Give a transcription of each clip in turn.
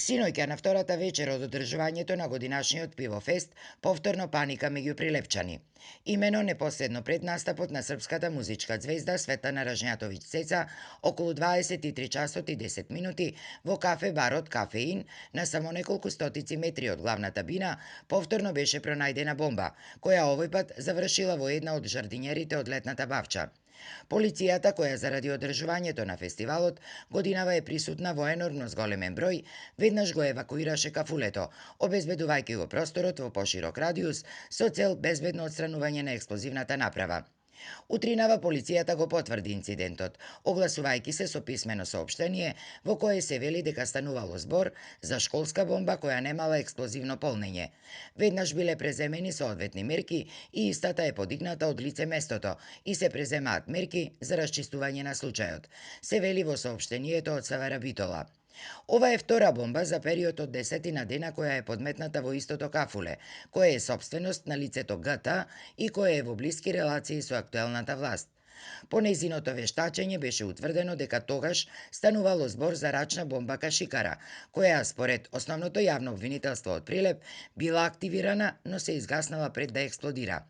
Синоќа на втората вечер од одржувањето на годинашниот пивофест, повторно паника меѓу прилепчани. Имено непосредно пред настапот на српската музичка звезда Светлана Ражњатовиќ Цеца, околу 23 часот и 10 минути во кафе барот Кафеин, на само неколку стотици метри од главната бина, повторно беше пронајдена бомба, која овој пат завршила во една од жардинерите од летната бавча. Полицијата, која заради одржувањето на фестивалот годинава е присутна во енормно зголемен број, веднаш го евакуираше кафулето, обезбедувајќи го просторот во поширок радиус со цел безбедно отстранување на експлозивната направа. Утринава полицијата го потврди инцидентот, огласувајќи се со писмено соопштение во кое се вели дека станувало збор за школска бомба која немала експлозивно полнење. Веднаш биле преземени соодветни мерки и истата е подигната од лице местото и се преземаат мерки за расчистување на случајот, се вели во соопштението од СВР Битола. Ова е втора бомба за период од 10 дена која е подметната во истото кафуле, кое е собственост на лицето ГТ и кое е во блиски релации со актуелната власт. По нејзиното вештачење беше утврдено дека тогаш станувало збор за рачна бомба кашикара, која според основното јавно обвинителство од Прилеп била активирана, но се изгаснала пред да експлодира.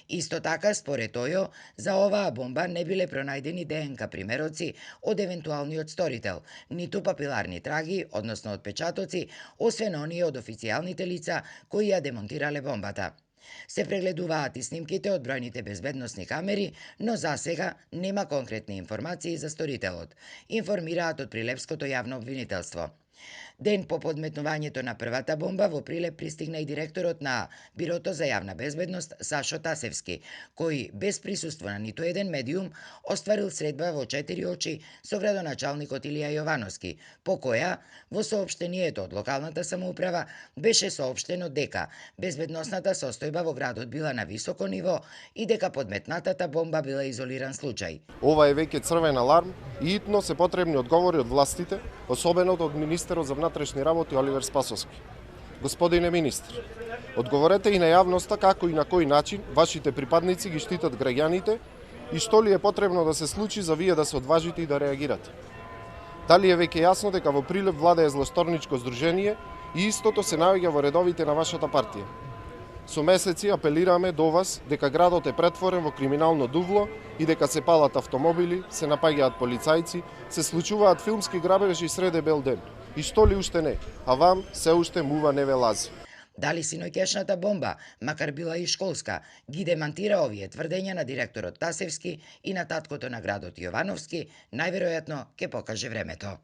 Исто така, според ОЈО, за оваа бомба не биле пронајдени ДНК примероци од евентуалниот сторител, ниту папиларни траги, односно отпечатоци, освен оние од официјалните лица кои ја демонтирале бомбата. Се прегледуваат и снимките од бројните безбедносни камери, но засега нема конкретни информации за сторителот, информираат од Прилепското јавно обвинителство. Ден по подметнувањето на првата бомба во Прилеп пристигна и директорот на Бирото за јавна безбедност Сашо Тасевски, кој без присуство на ниту еден медиум остварил средба во 4 очи со градоначалникот Илија Јовановски, по која во соопштението од локалната самоуправа беше соопштено дека безбедносната состојба во градот била на високо ниво и дека подметнатата бомба била изолиран случај. Ова е веќе црвен аларм и итно се потребни одговори од властите, особено од министерот за внатрешни работи Оливер Спасовски. Господине министр, одговорете и на јавноста како и на кој начин вашите припадници ги штитат граѓаните и што ли е потребно да се случи за вие да се одважите и да реагирате. Дали е веќе јасно дека во Прилеп владее злосторничко здружение и истото се наоѓа во редовите на вашата партија. Со месеци апелираме до вас дека градот е претворен во криминално дувло и дека се палат автомобили, се напаѓаат полицајци, се случуваат филмски грабежи среде бел ден. И што ли уште не, а вам се уште мува не ве лази. Дали синоќешната бомба, макар била и школска, ги демантира овие тврдења на директорот Тасевски и на таткото на градот Јовановски, најверојатно ќе покаже времето.